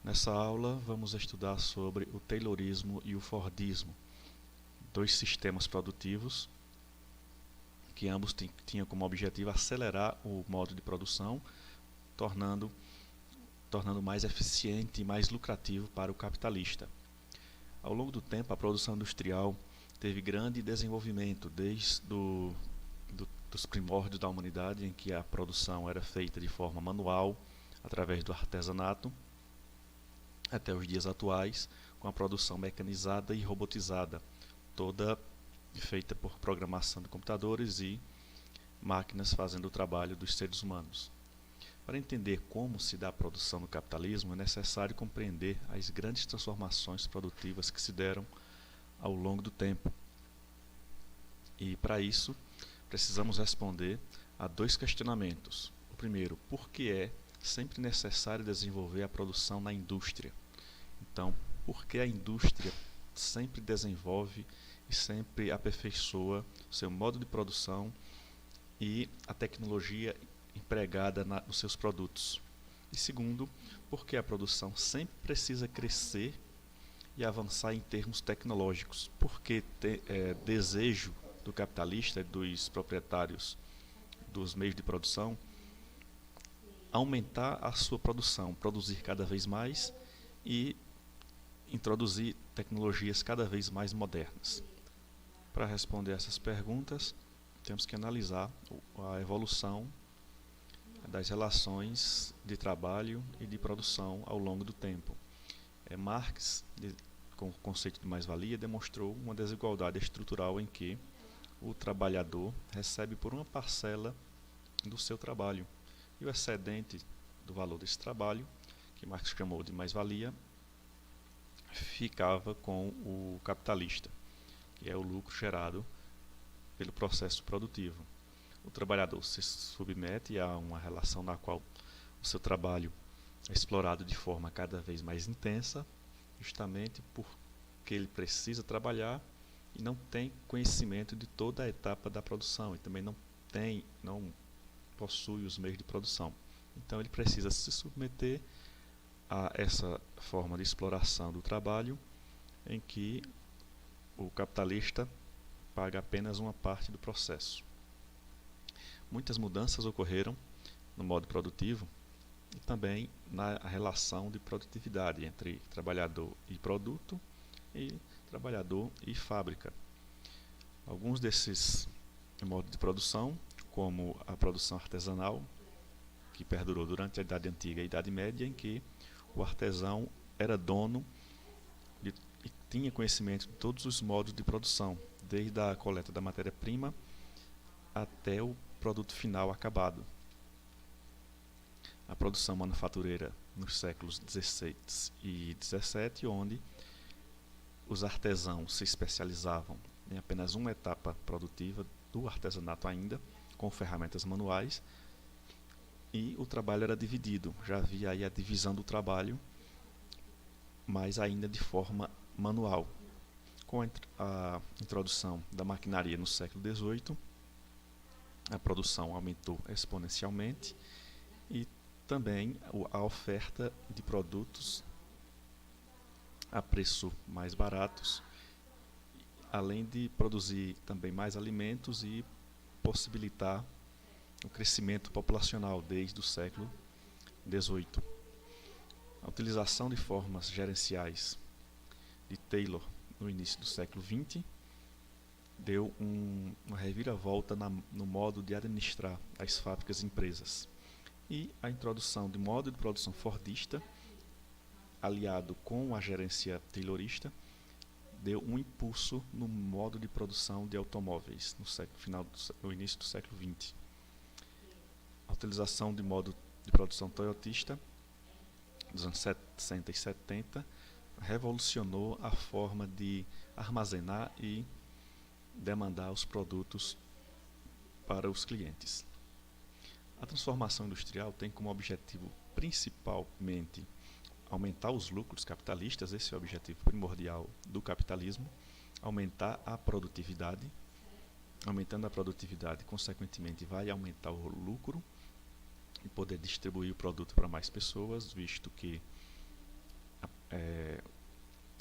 Nessa aula vamos estudar sobre o Taylorismo e o Fordismo, dois sistemas produtivos que ambos tinham como objetivo acelerar o modo de produção, tornando mais eficiente e mais lucrativo para o capitalista. Ao longo do tempo, a produção industrial teve grande desenvolvimento, desde dos primórdios da humanidade, em que a produção era feita de forma manual, através do artesanato, até os dias atuais, com a produção mecanizada e robotizada, toda feita por programação de computadores e máquinas fazendo o trabalho dos seres humanos. Para entender como se dá a produção no capitalismo, é necessário compreender as grandes transformações produtivas que se deram ao longo do tempo. E, para isso, precisamos responder a dois questionamentos. O primeiro, por que é sempre necessário desenvolver a produção na indústria? Então, por que a indústria sempre desenvolve e sempre aperfeiçoa seu modo de produção e a tecnologia empregada nos seus produtos? E segundo, por que a produção sempre precisa crescer e avançar em termos tecnológicos? Porque desejo do capitalista e dos proprietários dos meios de produção aumentar a sua produção, produzir cada vez mais e introduzir tecnologias cada vez mais modernas. Para responder essas perguntas, temos que analisar a evolução das relações de trabalho e de produção ao longo do tempo. Marx, com o conceito de mais-valia, demonstrou uma desigualdade estrutural em que o trabalhador recebe por uma parcela do seu trabalho e o excedente do valor desse trabalho, que Marx chamou de mais-valia, ficava com o capitalista, que é o lucro gerado pelo processo produtivo. O trabalhador se submete a uma relação na qual o seu trabalho é explorado de forma cada vez mais intensa, justamente porque ele precisa trabalhar e não tem conhecimento de toda a etapa da produção e também não possui os meios de produção. Então ele precisa se submeter a essa forma de exploração do trabalho em que o capitalista paga apenas uma parte do processo. Muitas mudanças ocorreram no modo produtivo e também na relação de produtividade entre trabalhador e produto e trabalhador e fábrica. Alguns desses modos de produção, como a produção artesanal, que perdurou durante a Idade Antiga e a Idade Média, em que o artesão era dono e tinha conhecimento de todos os modos de produção, desde a coleta da matéria-prima até o produto final acabado. A produção manufatureira nos séculos XVI e XVII, onde os artesãos se especializavam em apenas uma etapa produtiva do artesanato ainda, com ferramentas manuais, e o trabalho era dividido. Já havia aí a divisão do trabalho, mas ainda de forma manual. Com a introdução da maquinaria no século XVIII, a produção aumentou exponencialmente e também a oferta de produtos a preço mais baratos, além de produzir também mais alimentos e possibilitar o crescimento populacional desde o século XVIII. A utilização de formas gerenciais de Taylor no início do século XX deu uma reviravolta no modo de administrar as fábricas e empresas. E a introdução de modo de produção fordista, aliado com a gerência taylorista, deu um impulso no modo de produção de automóveis no início do século XX. A utilização de modo de produção toyotista dos anos 60 e 70 revolucionou a forma de armazenar e demandar os produtos para os clientes. A transformação industrial tem como objetivo principalmente aumentar os lucros capitalistas, esse é o objetivo primordial do capitalismo, aumentar a produtividade. Aumentando a produtividade, consequentemente, vai aumentar o lucro e poder distribuir o produto para mais pessoas, visto que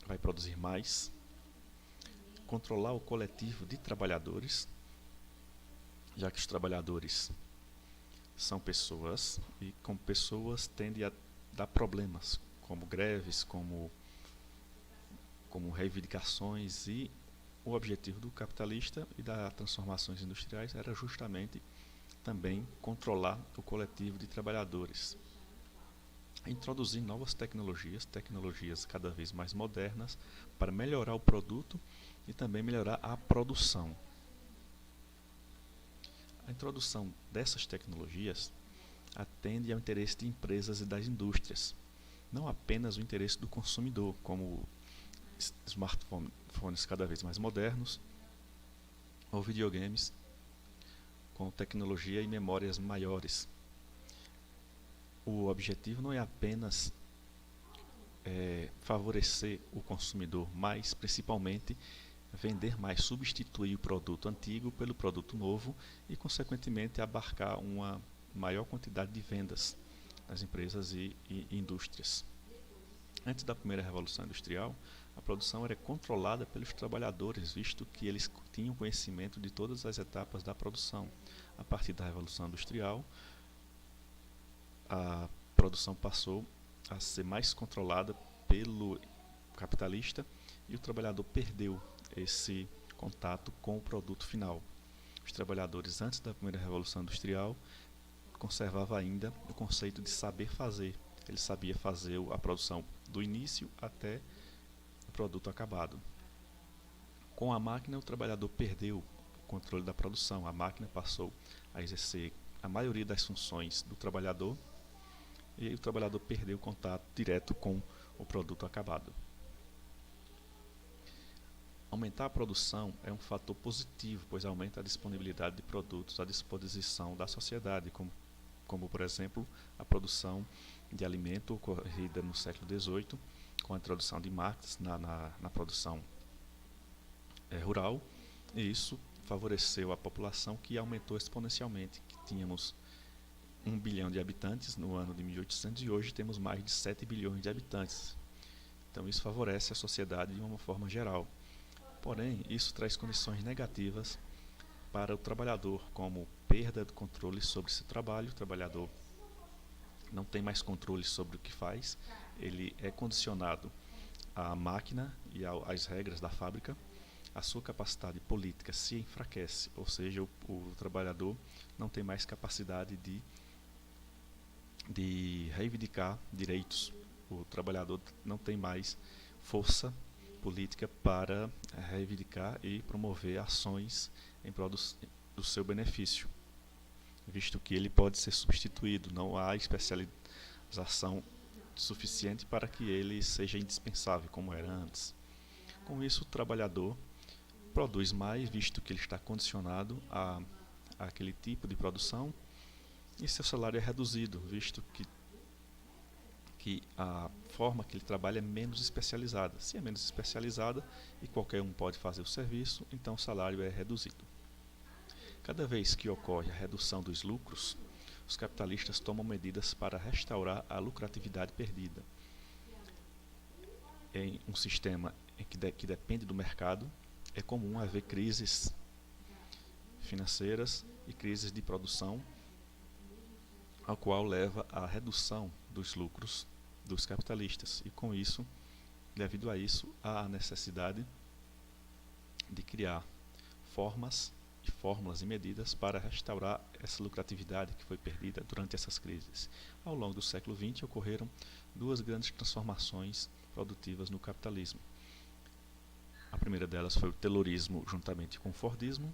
vai produzir mais. Controlar o coletivo de trabalhadores, já que os trabalhadores são pessoas e como pessoas tendem a dar problemas, como greves, como reivindicações, e o objetivo do capitalista e das transformações industriais era justamente também controlar o coletivo de trabalhadores, introduzir novas tecnologias cada vez mais modernas para melhorar o produto e também melhorar a produção. A introdução dessas tecnologias atende ao interesse de empresas e das indústrias, não apenas o interesse do consumidor, como smartphones cada vez mais modernos ou videogames com tecnologia e memórias maiores. O objetivo não é apenas favorecer o consumidor, mas principalmente vender mais, substituir o produto antigo pelo produto novo e, consequentemente, abarcar uma maior quantidade de vendas nas empresas e indústrias. Antes da primeira Revolução Industrial, a produção era controlada pelos trabalhadores, visto que eles tinham conhecimento de todas as etapas da produção. A partir da Revolução Industrial, a produção passou a ser mais controlada pelo capitalista e o trabalhador perdeu esse contato com o produto final. Os trabalhadores, antes da primeira Revolução Industrial, conservavam ainda o conceito de saber fazer. Ele sabia fazer a produção do início até o produto acabado. Com a máquina, o trabalhador perdeu o controle da produção. A máquina passou a exercer a maioria das funções do trabalhador e o trabalhador perdeu o contato direto com o produto acabado. Aumentar a produção é um fator positivo, pois aumenta a disponibilidade de produtos à disposição da sociedade, como por exemplo, a produção de alimento ocorrida no século XVIII, com a introdução de máquinas na produção rural, e isso favoreceu a população, que aumentou exponencialmente, que tínhamos 1 bilhão de habitantes no ano de 1800 e hoje temos mais de 7 bilhões de habitantes. Então isso favorece a sociedade de uma forma geral. Porém, isso traz condições negativas para o trabalhador, como perda de controle sobre seu trabalho. O trabalhador não tem mais controle sobre o que faz, ele é condicionado à máquina e às regras da fábrica. A sua capacidade política se enfraquece, ou seja, o trabalhador não tem mais capacidade de reivindicar direitos. O trabalhador não tem mais força política para reivindicar e promover ações em prol do seu benefício, visto que ele pode ser substituído, não há especialização suficiente para que ele seja indispensável como era antes. Com isso, o trabalhador produz mais, visto que ele está condicionado a aquele tipo de produção, e seu salário é reduzido, visto que a forma que ele trabalha é menos especializada. Se é menos especializada e qualquer um pode fazer o serviço, então o salário é reduzido. Cada vez que ocorre a redução dos lucros, os capitalistas tomam medidas para restaurar a lucratividade perdida. Em um sistema que depende do mercado, é comum haver crises financeiras e crises de produção, ao qual leva à redução dos lucros dos capitalistas, e com isso, devido a isso, há a necessidade de criar formas e fórmulas e medidas para restaurar essa lucratividade que foi perdida durante essas crises. Ao longo do século XX ocorreram duas grandes transformações produtivas no capitalismo. A primeira delas foi o Taylorismo juntamente com o Fordismo,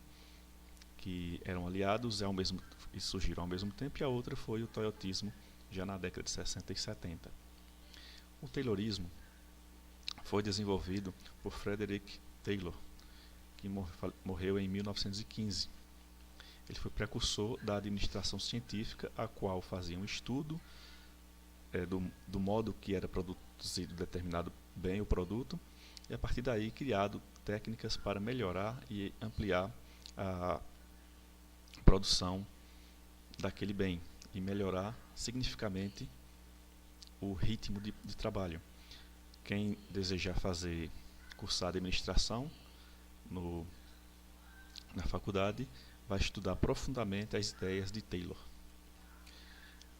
que eram aliados e surgiram ao mesmo tempo, e a outra foi o Toyotismo, já na década de 60 e 70. O Taylorismo foi desenvolvido por Frederick Taylor, que morreu em 1915. Ele foi precursor da administração científica, a qual fazia um estudo do modo que era produzido determinado bem o produto, e a partir daí criado técnicas para melhorar e ampliar a produção daquele bem e melhorar significativamente o ritmo de trabalho. Quem desejar cursar administração na faculdade vai estudar profundamente as ideias de Taylor.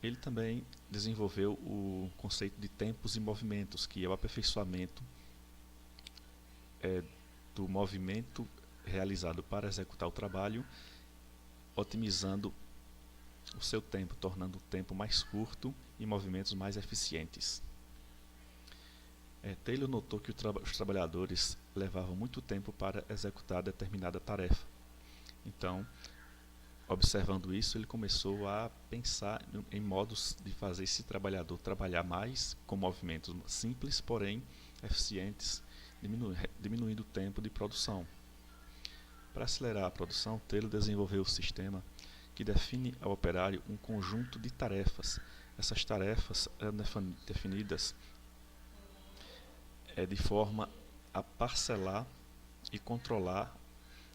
Ele também desenvolveu o conceito de tempos e movimentos, que é o aperfeiçoamento do movimento realizado para executar o trabalho, otimizando o seu tempo, tornando o tempo mais curto e movimentos mais eficientes. Taylor notou que os trabalhadores levavam muito tempo para executar determinada tarefa. Então, observando isso, ele começou a pensar em modos de fazer esse trabalhador trabalhar mais com movimentos simples, porém eficientes, diminuindo o tempo de produção. Para acelerar a produção, Taylor desenvolveu um sistema que define ao operário um conjunto de tarefas. Essas tarefas eram definidas de forma a parcelar e controlar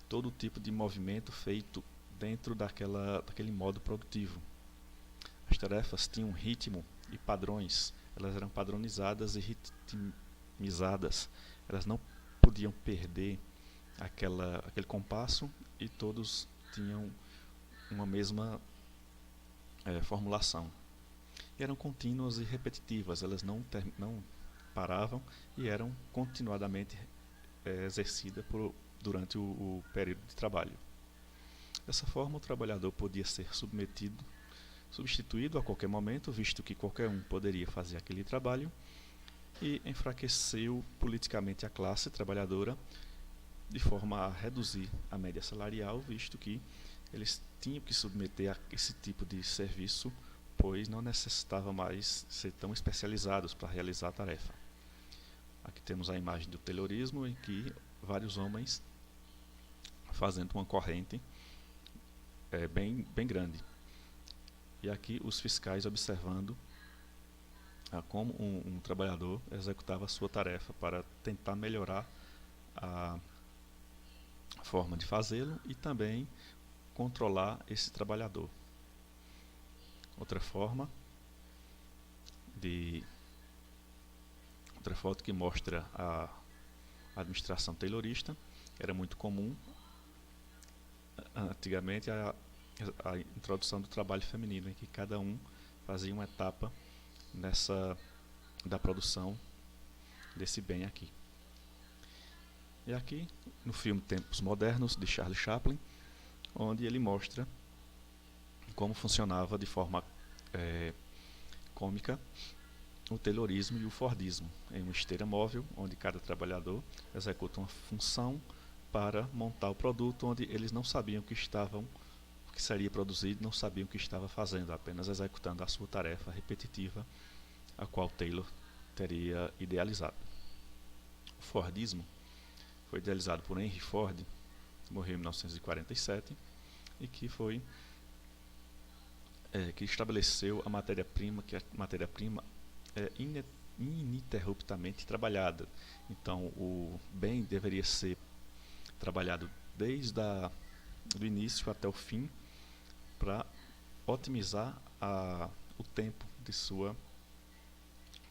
todo tipo de movimento feito dentro daquele modo produtivo. As tarefas tinham ritmo e padrões, elas eram padronizadas e ritmizadas, elas não podiam perder aquele compasso e todos tinham uma mesma formulação. E eram contínuas e repetitivas, elas não paravam e eram continuadamente exercidas durante o período de trabalho. Dessa forma, o trabalhador podia ser substituído a qualquer momento, visto que qualquer um poderia fazer aquele trabalho, e enfraqueceu politicamente a classe trabalhadora de forma a reduzir a média salarial, visto que eles tinham que submeter a esse tipo de serviço, pois não necessitavam mais ser tão especializados para realizar a tarefa. Aqui temos a imagem do Taylorismo, em que vários homens fazendo uma corrente bem grande. E aqui os fiscais observando como um trabalhador executava a sua tarefa para tentar melhorar a forma de fazê-lo e também controlar esse trabalhador. Outra foto que mostra a administração taylorista. Era muito comum antigamente a introdução do trabalho feminino, em que cada um fazia uma etapa da produção desse bem aqui. E aqui no filme Tempos Modernos, de Charlie Chaplin, onde ele mostra como funcionava de forma cômica o Taylorismo e o Fordismo, em uma esteira móvel, onde cada trabalhador executa uma função para montar o produto, onde eles não sabiam o que seria produzido, não sabiam o que estava fazendo, apenas executando a sua tarefa repetitiva, a qual Taylor teria idealizado. O Fordismo foi idealizado por Henry Ford, que morreu em 1947, e que que estabeleceu a matéria-prima, que a matéria-prima é ininterruptamente trabalhada. Então, o bem deveria ser trabalhado desde do início até o fim para otimizar o tempo de sua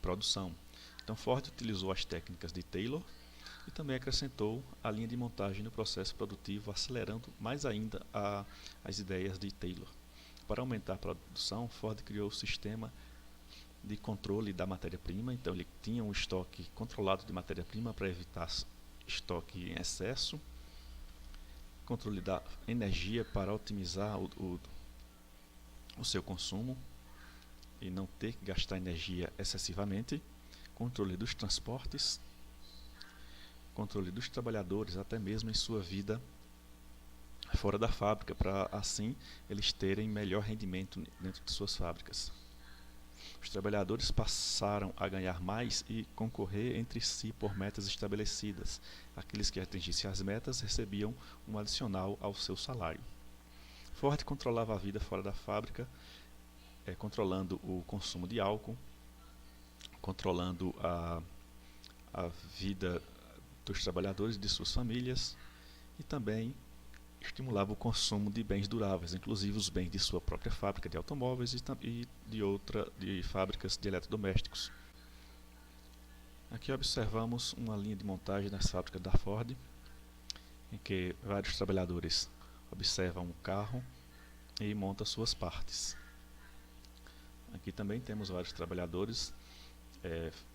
produção. Então, Ford utilizou as técnicas de Taylor e também acrescentou a linha de montagem no processo produtivo, acelerando mais ainda as ideias de Taylor. Para aumentar a produção, Ford criou o sistema de controle da matéria-prima. Então, ele tinha um estoque controlado de matéria-prima para evitar estoque em excesso, controle da energia para otimizar o seu consumo e não ter que gastar energia excessivamente, controle dos transportes, controle dos trabalhadores, até mesmo em sua vida fora da fábrica, para assim eles terem melhor rendimento dentro de suas fábricas. Os trabalhadores passaram a ganhar mais e concorrer entre si por metas estabelecidas. Aqueles que atingissem as metas recebiam um adicional ao seu salário. Ford controlava a vida fora da fábrica, controlando o consumo de álcool, controlando a vida dos trabalhadores e de suas famílias, e também estimulava o consumo de bens duráveis, inclusive os bens de sua própria fábrica de automóveis e de fábricas de eletrodomésticos. Aqui observamos uma linha de montagem nas fábricas da Ford, em que vários trabalhadores observam o carro e montam suas partes. Aqui também temos vários trabalhadores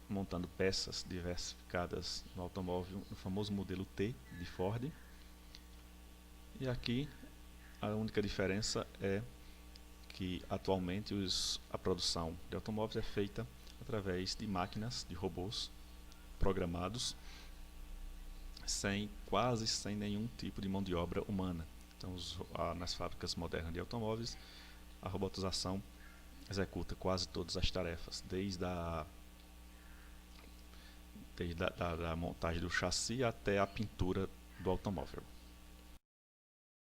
montando peças diversificadas no automóvel, no famoso modelo T de Ford. E aqui a única diferença é que atualmente a produção de automóveis é feita através de máquinas, de robôs programados, quase sem nenhum tipo de mão de obra humana. Então, nas fábricas modernas de automóveis, a robotização executa quase todas as tarefas, desde a montagem do chassi até a pintura do automóvel.